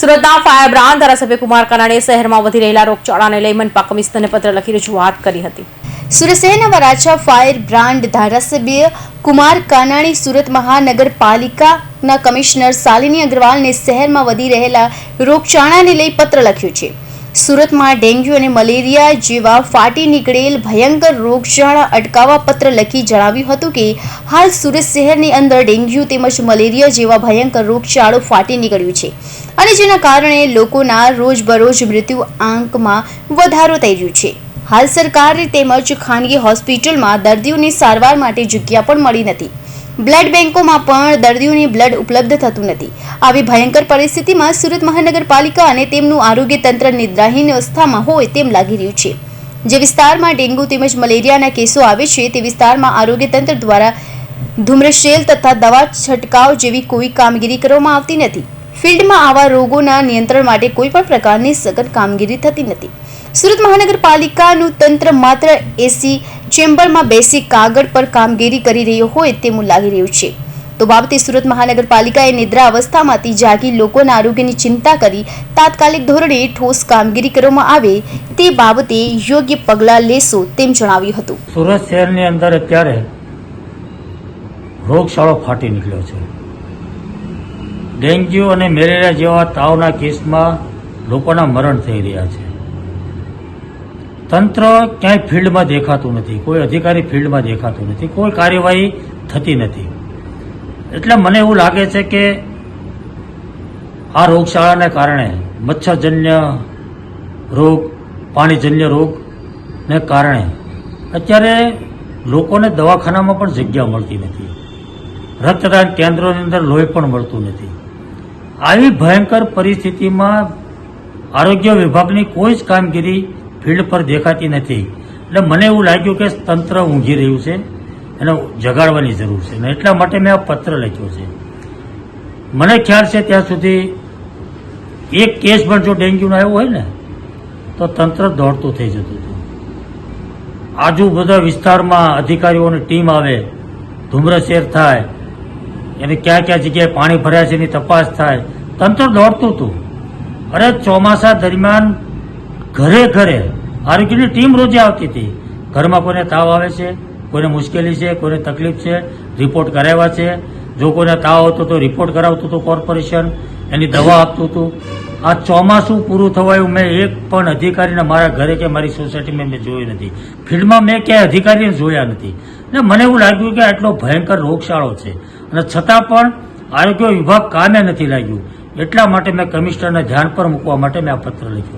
સુરતના fire brand ધારાસભ્ય કુમાર કાનાણીએ શહેરમાં વધી રહેલા રોગચાળાને લઈ મનપા કમિશનરને પત્ર લખી રજૂઆત કરી હતી। સુરત શહેરના વરાછા ફાયર બ્રાન્ડ ધારાસભ્ય કુમાર કાનાણી સુરત મહાનગરપાલિકાના કમિશનર શાલિની અગ્રવાલને શહેરમાં વધી રહેલા રોગચાળાને લઈ પત્ર લખ્યો છે। સુરતમાં ડેન્ગ્યુ અને મલેરિયા જેવા ફાટી નીકળેલ ભયંકર રોગચાળા અટકાવવા પત્ર લખી જણાવ્યું હતું કે હાલ સુરત શહેરની અંદર ડેન્ગ્યુ તેમજ મલેરિયા જેવા ભયંકર રોગચાળો ફાટી નીકળ્યું છે અને જેના કારણે લોકોના રોજબરોજ મૃત્યુ આંકમાં વધારો થઈ રહ્યો છે। હાલ સરકારી તેમજ ખાનગી હોસ્પિટલમાં દર્દીઓની સારવાર માટે જગ્યા પણ મળી નથી। બ્લડ બેંકોમાં પણ દર્દીઓને બ્લડ ઉપલબ્ધ થતું નથી। આવી ભયંકર પરિસ્થિતિમાં સુરત મહાનગરપાલિકા અને તેમનું આરોગ્ય તંત્ર નિદ્રાહીન અવસ્થામાં હોય તેમ લાગી રહ્યું છે। જે વિસ્તારમાં ડેન્ગ્યુ તેમજ મલેરિયાના કેસો આવે છે તે વિસ્તારમાં આરોગ્ય તંત્ર દ્વારા ધૂમ્રશેલ તથા દવા છંટકાવ જેવી કોઈ કામગીરી કરવામાં આવતી નથી। ફિલ્ડમાં આવા રોગોના નિયંત્રણ માટે કોઈ પણ પ્રકારની સઘન કામગીરી થતી નથી। સુરત મહાનગરપાલિકાનું તંત્ર માત્ર એસી ચેમ્બરમાં બેસી કાગળ પર કામગીરી કરી રહ્યો હોય તેવું લાગી રહ્યું છે। તો બાબતે સુરત મહાનગરપાલિકાએ નિદ્રા અવસ્થામાંથી જાગી લોકોના આરોગ્યની ચિંતા કરી તાત્કાલિક ધોરણે ઠોસ કામગીરી કરવામાં આવે તે બાબતે યોગ્ય પગલાં લેશો તેમ જણાવ્યું હતું। સુરત શહેરની અંદર અત્યારે રોગચાળો ફાટી નીકળ્યો છે। ડેન્ગ્યુ અને મેલેરિયા જેવા તાવના કેસમાં લોકોના મરણ થઈ રહ્યા છે। તંત્ર ક્યાંય ફિલ્ડમાં દેખાતું નથી, કોઈ અધિકારી ફિલ્ડમાં દેખાતું નથી, કોઈ કાર્યવાહી થતી નથી। એટલે મને એવું લાગે છે કે આ રોગચાળાને કારણે મચ્છરજન્ય રોગ, પાણીજન્ય રોગને કારણે અત્યારે લોકોને દવાખાનામાં પણ જગ્યા મળતી નથી। રક્તદાન કેન્દ્રોની અંદર લોહી પણ મળતું નથી। આવી ભયંકર પરિસ્થિતિમાં આરોગ્ય વિભાગની કોઈ જ કામગીરી ફિલ્ડ પર દેખાતી નથી। એટલે મને એવું લાગ્યું કે તંત્ર ઊંઘી રહ્યું છે, એને જગાડવાની જરૂર છે ને એટલા માટે મેં આ પત્ર લખ્યો છે। મને ખ્યાલ છે ત્યાં સુધી એક કેસ પણ જો ડેન્ગ્યુનો આવ્યો હોય ને તો તંત્ર દોડતું થઈ જતું હતું। આજુ બધા વિસ્તારમાં અધિકારીઓની ટીમ આવે, ધૂમ્રશેર થાય, એને ક્યાં ક્યાં જગ્યાએ પાણી ભરાય છે એની તપાસ થાય, તંત્ર દોડતું હતું। અરે ચોમાસા દરમિયાન ઘરે ઘરે આરોગ્યની ટીમ રોજે આવતી હતી। ઘરમાં કોઈને તાવ આવે છે, કોઈને મુશ્કેલી છે, કોઈને તકલીફ છે, રિપોર્ટ કરાવ્યા છે। જો કોઈને તાવ આવતો તો રિપોર્ટ કરાવતું હતું કોર્પોરેશન, એની દવા આપતું હતું। આ ચોમાસું પૂરું થવાયું મેં એક પણ અધિકારીને મારા ઘરે કે મારી સોસાયટીમાં મેં જોયું નથી। ફિલ્ડમાં મેં ક્યાંય અધિકારીને જોયા નથી ને મને એવું લાગ્યું કે આટલો ભયંકર રોગચાળો છે અને છતાં પણ આરોગ્ય વિભાગ કામે નથી લાગ્યું। એટલા માટે મેં કમિશનરને ધ્યાન પર મૂકવા માટે મેં આ પત્ર લખ્યો।